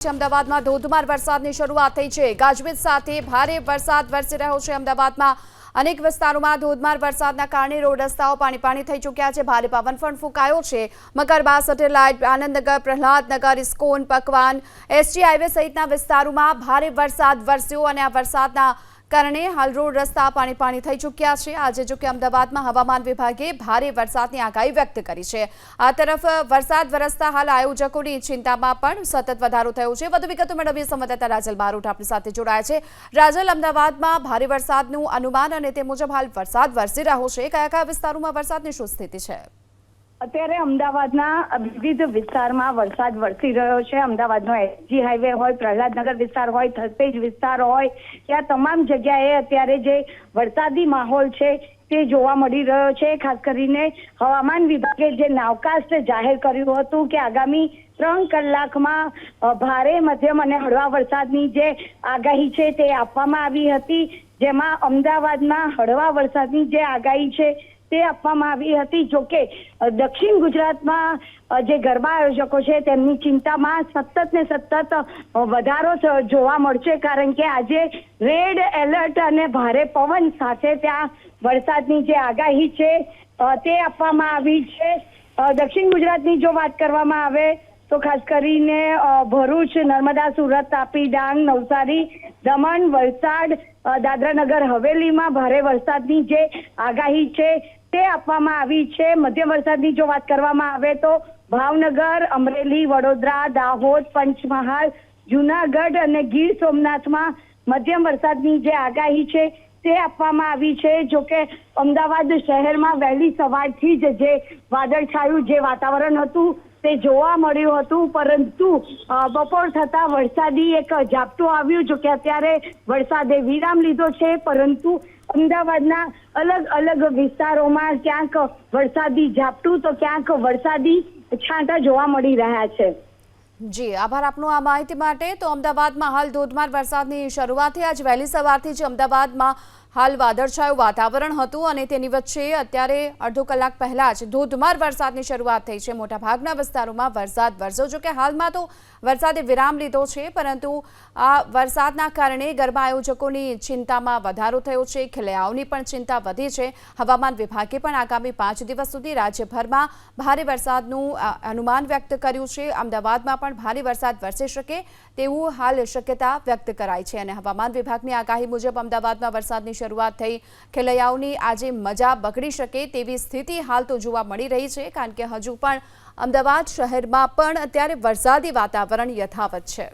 અમદાવાદમાં ધોધમાર વરસાદની શરૂઆત થઈ છે। ગાજવીજ સાથે ભારે વરસાદ વરસી રહ્યો છે। અમદાવાદમાં અનેક વિસ્તારોમાં ધોધમાર વરસાદના કારણે રોડ રસ્તાઓ પાણી થઈ ચૂક્યા છે। ભારે પવન પણ ફૂંકાયો છે। મકરબા, સેટેલાઇટ, આનંદનગર, પ્રહલાદનગર, ઇસ્કોન, પકવાન, એસટી હાઈવે સહિતના વિસ્તારોમાં ભારે વરસાદ વરસ્યો અને આ વરસાદના કારણે હાલ રોડ રસ્તા પાણી થઈ ચૂક્યા છે। આજે જો કે અમદાવાદમાં હવામાન વિભાગે ભારે વરસાદની આગાહી વ્યક્ત કરી છે। આ તરફ વરસાદ વરસતા હાલ આયોજકોની ચિંતામાં પણ સતત વધારો થયો છે। વધુ વિગતો મેળવીએ સંવાદદાતા રાજલ બારોટ આપણી સાથે જોડાયા છે। રાજલ, અમદાવાદમાં ભારે વરસાદનું અનુમાન અને તે મુજબ હાલ વરસાદ વરસી રહ્યો છે। કયા વિસ્તારોમાં વરસાદની શું સ્થિતિ છે? અત્યારે અમદાવાદના વિવિધ વિસ્તારમાં વરસાદ વરસી રહ્યો છે। અમદાવાદનો એસજી હાઈવે હોય, પ્રહલાદનગર વિસ્તાર હોય, થલતેજ વિસ્તાર હોય, ત્યાં તમામ જગ્યાએ અત્યારે જે વરસાદી માહોલ છે તે જોવા મળી રહ્યો છે। ખાસ કરીને હવામાન વિભાગે જે નાવકાસ્ટ જાહેર કર્યું હતું કે આગામી 3 કલાકમાં ભારે, મધ્યમ અને હળવા વરસાદની જે આગાહી છે તે આપવામાં આવી હતી, જેમાં અમદાવાદમાં હળવા વરસાદની જે આગાહી છે તે આપવામાં આવી હતી। જોકે દક્ષિણ ગુજરાતમાં જે ગરબા આયોજકો છે તેમની ચિંતામાં સતત વધારો જોવા મળશે, કારણ કે આજે રેડ એલર્ટ અને ભારે પવન સાથે ત્યાં વરસાદની જે આગાહી છે તે આપવામાં આવી છે। દક્ષિણ ગુજરાતની જો વાત કરવામાં આવે તો ખાસ કરીને ભરૂચ, નર્મદા, સુરત, તાપી, ડાંગ, નવસારી, દમણ, વલસાડ, દાદરાનગર હવેલીમાં ભારે વરસાદની જે આગાહી છે તે આપવામાં આવી છે। મધ્યમ વરસાદની જો વાત કરવામાં આવે તો ભાવનગર, અમરેલી, વડોદરા, દાહોદ, પંચમહાલ, જુનાગઢ અને ગીર સોમનાથમાં મધ્યમ વરસાદની જે આગાહી છે તે આપવામાં આવી છે। જોકે અમદાવાદ શહેરમાં વહેલી સવારથી જ જે વાદળછાયું જે વાતાવરણ હતું તે જોવા મળ્યું હતું, પરંતુ બપોર થતા વરસાદી એક ઝાપટું આવ્યું। જો કે અત્યારે વરસાદે વિરામ લીધો છે, પરંતુ અમદાવાદના અલગ વિસ્તારોમાં ક્યાંક વરસાદી ઝાપટું તો ક્યાંક વરસાદી છાંટા જોવા મળી રહ્યા છે। જી, આભાર આપનો આ માહિતી માટે। તો અમદાવાદમાં હાલ ધોધમાર વરસાદની શરૂઆત થઈ। આજ વહેલી સવારથી જ અમદાવાદમાં હાલ વાદળછાયું વાતાવરણ હતું અને તેની વચ્ચે અત્યારે અડધો કલાક પહેલા જ ધોધમાર વરસાદની શરૂઆત થઈ છે। મોટાભાગના વિસ્તારોમાં વરસાદ વરસ્યો। જો કે હાલમાં તો વરસાદે વિરામ લીધો છે, પરંતુ આ વરસાદના કારણે ગરબા આયોજકોની ચિંતામાં વધારો થયો છે। ખેલૈયાઓની પણ ચિંતા વધી છે। હવામાન વિભાગે પણ આગામી 5 દિવસ સુધી રાજ્યભરમાં ભારે વરસાદનું અનુમાન વ્યક્ત કર્યું છે। અમદાવાદમાં પણ ભારે વરસાદ વરસી શકે તેવું હાલ શક્યતા વ્યક્ત કરાઈ છે અને હવામાન વિભાગની આગાહી મુજબ અમદાવાદમાં વરસાદની શરૂઆત થઈ ખેલૈયાઓની આજે મજા બગડી શકે તેવી સ્થિતિ હાલ તો જોવા મળી રહી છે, કારણ કે હજુ પણ અમદાવાદ શહેરમાં પણ અત્યારે વરસાદી વાતાવરણ યથાવત છે।